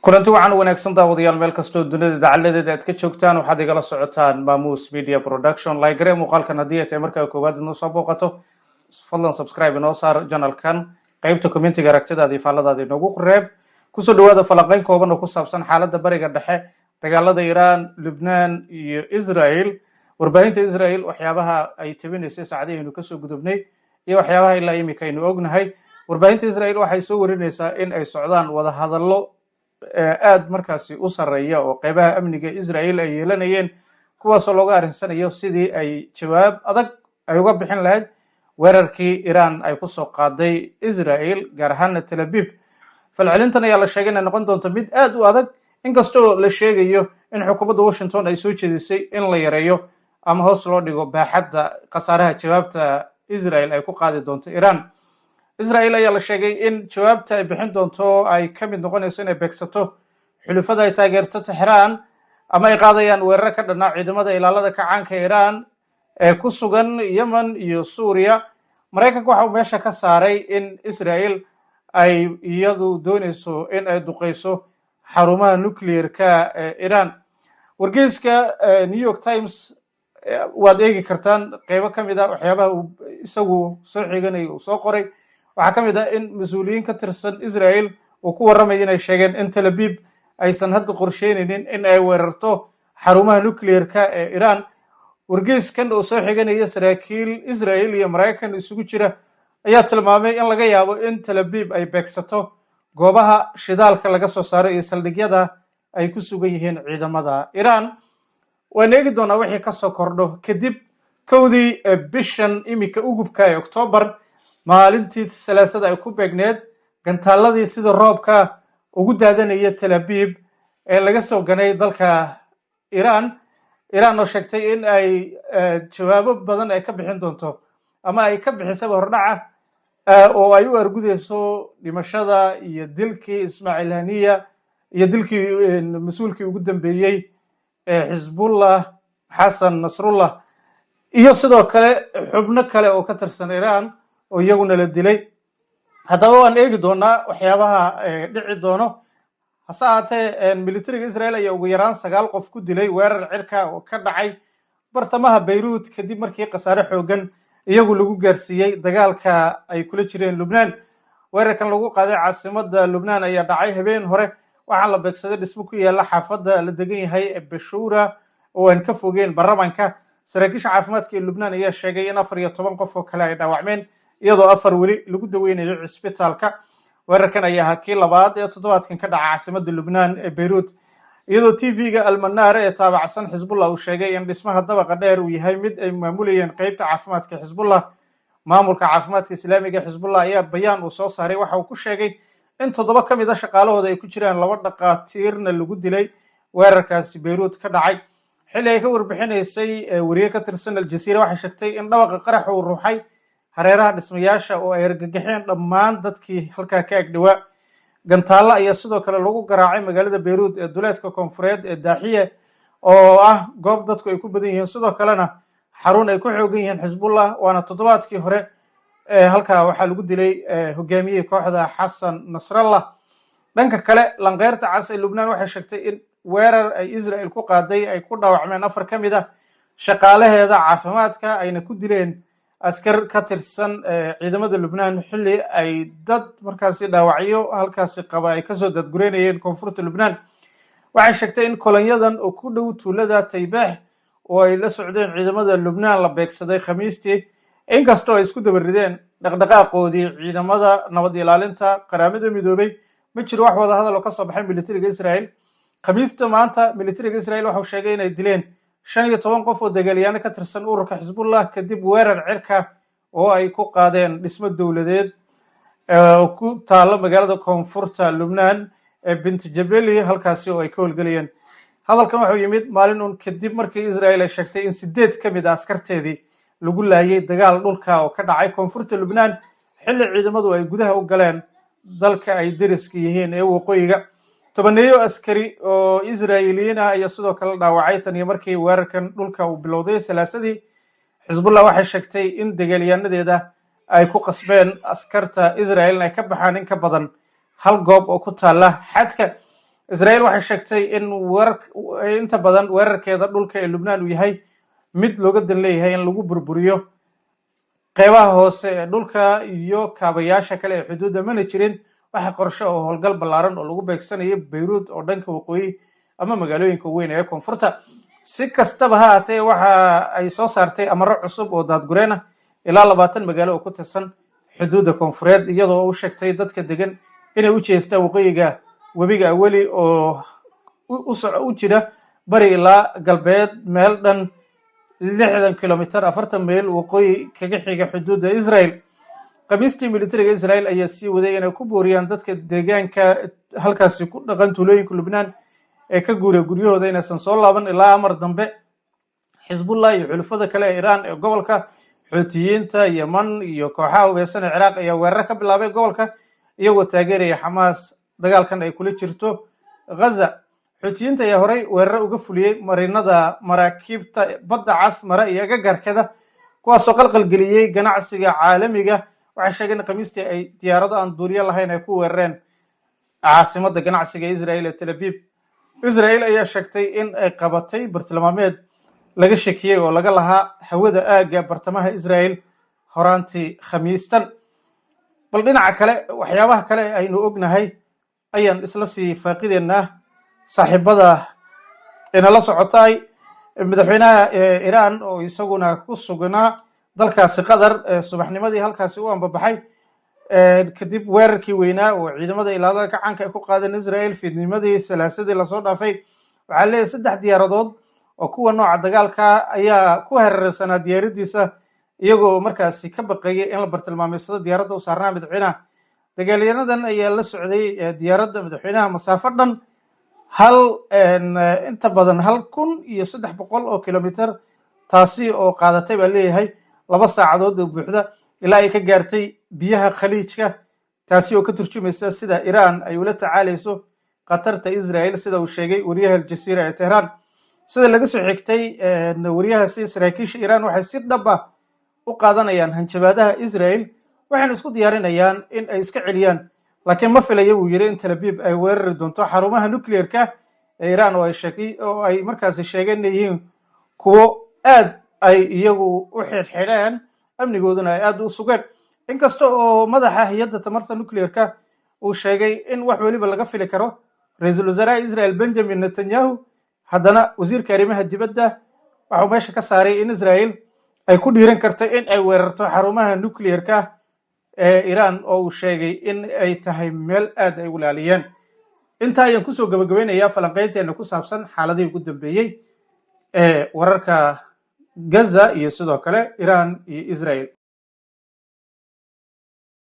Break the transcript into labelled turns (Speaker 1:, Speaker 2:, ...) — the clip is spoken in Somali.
Speaker 1: kulanti waxaan wanaagsan daawadayaal meel kastoo dunida dacaladeeda aad ka joogtaan waxaad igala socotaan Mamus Media Production like gare muuqaalkan haddii ay tahay markaa koowaad inoo soo booqato fadlan subscribe inoo saar channelkan qaybta commentiga aragtidaada iyo faalladaada inoogu reeb kusoo dhawaada falanqayn kooban oo ku saabsan xaaladda bariga dhexe dagaalada Iran, Lebanon iyo Israel warbaahinta Israel waxyaabaha ay tabinayso saacadihii ka soo gudubnay iyo waxyaabaha ilaa imika aynu ognahay warbaahinta Israel waxay soo warinaysaa in ay socdaan wada hadallo aad markaasi u sareeya oo qaybaha amniga Israel ay yeelanayeen kuwaas oo looga arinsanayo sidii ay jawaab adag ay uga bixin lahayd weerarkii Iran ay ku soo qaaday Israel gaar ahaan Tel Aviv falcelintan ayaa la sheegay inay noqon doonto mid aad u adag inkastoo la sheegayo in xukuumadda Washington ay soo jeedisay in la yareeyo ama hoos loo dhigo baaxadda qasaaraha jawaabta Israel ay ku qaadi doonto Iran Israel ayaa la sheegay in jawaabta ay bixin doonto ay ka mid noqonayso inay beegsato xulufada ay taageerto Tehran ama ay qaadayaan weerar ka dhanaa ciidamada ilaalada kacaanka Iran ee ku sugan Yemen iyo Suuriya Mareykanka waxa uu meesha ka saaray in Israel ay iyadu doonayso in ay duqeyso xarumaha nuclear-ka Iran wargeyska New York Times waad eegi kartaan qaybo ka mid ah waxyaabaha uu isagu soo xiganay uu soo qoray waxaa ka mid ah in mas'uuliyiin ka tirsan Israel oo ku warramay inay sheegeen in Tel Aviv aysan hadda qorsheynaynin in ay weerarto xarumaha nuclear-ka ee Iran wargeyskan oo soo xiganaya saraakiil Israel iyo Mareykan isugu jira ayaa tilmaamay in laga yaabo in Tel Aviv ay beegsato goobaha shidaalka laga soo saaro iyo saldhigyada ay ku sugan yihiin ciidamada Iran waan eegi doonaa wixii ka soo kordho kadib kowdii bishan imika ugubka ee October maalintii salaasada ay ku beegneed gantaaladii sida roobka ugu daadanaya Tel Aviv ee laga soo ganay dalka Iran oo sheegtay in ay jawaabo badan ay ka bixin doonto ama ay ka bixisay hordhaca oo ay u argudeyso dhimashada iyo dilkii Ismaaciil Haniya iyo dilkii mas'uulkii ugu dambeeyay Hezbollah Hassan Nasrullah iyo sidoo kale xubno kale oo ka tirsan Iran oo iyaguna la dilay haddaba waan eegi doonaa waxyaabaha dhici doono hase ahaatee militariga Israel ayaa ugu yaraan 9 qof ku dilay weerar cirka oo ka dhacay bartamaha Beirut kadib markii qasaare xoogan iyagu lagu gaarsiiyay dagaalka ay kula jireen Lebanon weerarkan lagu qaaday caasimadda Lebanon ayaa dhacay habeen hore waxaa la beegsaday dhismo ku yaala xaafadda la degan yahay ee Bashura oo aan ka fogeen baarlamaanka saraakiisha caafimaadka ee Lebanon ayaa sheegay in 14 qof oo kale ay dhaawacmeen iyadoo 4 weli lagu daweynayo isbitaalka weerarkan ayaa ahaa kii labaad ee toddobaadkan ka dhacay caasimadda Lebanon ee Beirut iyadoo TV-ga Al-Manar ee taabacsan Hezbollah uu sheegay in dhismaha dabaqa dheer uu yahay mid ay maamulayeen qaybta caafimaadka Hezbollah maamulka caafimaadka Islaamiga Hezbollah ayaa bayaan uu soo saaray waxa uu ku sheegay in 7 ka mid ah shaqaalahooda ay ku jiraan 2 dhaqaatiirna lagu dilay weerarkaasi Beirut ka dhacay xilli ay ka warbixinaysay wariye ka tirsan Al Jazeera waxay sheegtay in dhawaqa qarax uu ruuxay hareeraha dhismayaasha oo ay argagaxeen dhammaan dadkii halkaa ka agdhawaa gantaalo ayaa sidoo kale lagu garaacay magaalada Beirut ee duleedka koonfureed ee Daaxiye oo ah goob dadku ay ku badan yihiin sidoo kalena xarun ay ku xoogan yihiin Hezbollah waana toddobaadkii hore halkaa waxaa lagu dilay hogaamiyey kooxda Hassan Nasrallah dhanka kale lanqeyrta cas ee Lebanon waxay sheegtay in weerar ay Israel ku qaaday ay ku dhaawacmeen 4 ka mid ah shaqaalaheeda caafimaadka ayna ku dileen askar ka tirsan ciidamada Lebanon xilli ay dad markaasi dhaawacyo halkaasi qaba ay ka soo dadgureynayeen koonfurta Lebanon waxay sheegtay in kolonyadan oo ku dhow tuulada Taybah oo ay la socdeen ciidamada Lebanon la beegsaday Khamiistii inkastoo ay isku dabarideen dhaqdhaqaaqoodii ciidamada nabad ilaalinta qaramada midoobay ma jiro wax wada hadal oo ka soo baxay militariga Israel Khamiista maanta militariga Israel waxa uu sheegay inay dileen 15 qof oo dagaalyahanno ka tirsan ururka Hezbollah kadib weerar cirka oo ay ku qaadeen dhismo dawladeed oo ku taalo magaalada koonfurta Lebanon ee Bint Jabali halkaasi oo ay ka howlgalayeen hadalkan wuxuu yimid maalin uun kadib markii Israel ay sheegtay in 8 ka mid ah askarteedii lagu laayay dagaal dhulka oo ka dhacay koonfurta Lebanon xilli ciidamadu ay gudaha u galeen dalka ay deriska yihiin ee waqooyiga tobaneeyo askari oo Israa'iiliyiin ah ayaa sidoo kale dhaawacay tan iyo markii weerarkan dhulka uu bilowday salaasadii Hezbollah waxay sheegtay in dagaalyahannadeeda ay ku qasbeen askarta Israel ay ka baxaan in ka badan hal goob oo ku taala xadka israel waxay sheegtay in inta badan weerarkeeda dhulka ee lubnaan uu yahay mid looga dan leeyahay in lagu burburiyo qeybaha hoose ee dhulka iyo kaabayaasha kale ee xuduudda, mana jirin waxa qorshe oo howlgal ballaaran oo lagu beegsanayo Beirut oo dhanka waqooyi ama magaalooyinka weyn ee koonfurta. si kastaba ha ahaatee waxa ay soo saartay amaro cusub oo daadgureen ah ilaa 20 magaalo oo ku tirsan xuduudda koonfureed, iyadoo u sheegtay dadka degan inay u jeestaan waqooyiga webiga Awali oo u jira bari ilaa galbeed meel dhan 60 kilomitir 40 mayl waqooyi kaga xiga xuduudda Israel. Khamiistii militariga Israel ayaa sii waday inay ku booriyaan dadka deegaanka halkaasi ku dhaqan tuulooyinka Lubnaan ee ka guuray guryahooda inaysan soo laaban ilaa amar dambe. Xisbullah iyo xulafada kale ee Iran ee gobolka, Xuutiyiinta, Yemen iyo kooxaha hubeysan ee Ciraaq ayaa weerar ka bilaabay gobolka iyagoo taageeraya Xamaas dagaalkan ay kula jirto Gaza. Xuutiyiinta ayaa horey weerar uga fuliyey marinada maraakiibta badda cas mara iyo agagaarkeeda, kuwaasoo qalqalgeliyey ganacsiga caalamiga. waxay sheegeen khamiistii ay diyaarado aan duuliyo lahayn ay ku weerareen caasimadda ganacsiga Israel ee Tel Aviv. Israel ayaa sheegtay in ay qabatay bartilmaameed laga shakiyey oo laga lahaa hawada aagga bartamaha Israel horaantii khamiistan. bal dhinaca kale waxyaabaha kale aynu ognahay ayaan isla sii faaqideennaa saaxiibada inala socotay. madaxweynaha Iran oo isaguna ku sugnaa dalkaasi Qatar subaxnimadii halkaasi u ambabaxay kadib weerarkii weynaa oo ciidamada ilaalada gacanka ay ku qaadeen Israel fiidnimadii salaasadii lasoo dhaafay. waxaa leeyahay 3 diyaaradood oo kuwa nooca dagaalka ayaa ku hareeraysanaa diyaaradiisa, iyagoo markaasi ka baqayay in la bartilmaameedsado diyaaradda u saarnaa madaxweynaha. dagaalyahanadan ayaa la socday diyaaradda madaxweynaha masaafo dhan inta badan 1,300 oo kilomitir, taasi oo qaadatay baa leeyahay 2 saacadood oo buuxda ilaa ay ka gaartay biyaha khaliijka, taasi oo ka turjumaysa sida Iran ay ula tacaalayso qatarta Israel, sida uu sheegay wariyaha Al-Jazeera ee Tehran. sida laga soo xigtay wariyahaasi, saraakiisha Iran waxay si dhab ah u qaadanayaan hanjabaadaha Israel, waxayna isku diyaarinayaan in ay iska celiyaan, laakiin ma filayo buu yiri in Tel Aviv ay weerari doonto xarumaha nuclear-ka ee Iran oo ay markaasi sheegeen inay yihiin kuwo aad ay iyagu u xidhxidheen, amnigooduna ay aad u sugeen. inkasta oo madaxa hay'adda tamarta nuclear-ka uu sheegay in wax waliba laga fili karo ra'iisul wasaaraha Israel Benjamin Netanyahu, haddana wasiirka arrimaha dibadda waxuu meesha ka saaray in Israel ay ku dhiiran karto in ay weerarto xarumaha nuclear-ka ee Iran oo uu sheegay in ay tahay meel aad ay u ilaaliyeen. inta ayaan kusoo gabagabeynayaa falanqaynteena ku saabsan xaaladihii ugu dambeeyey ee wararka Gaza iyo sidoo kale Iran iyo Israel.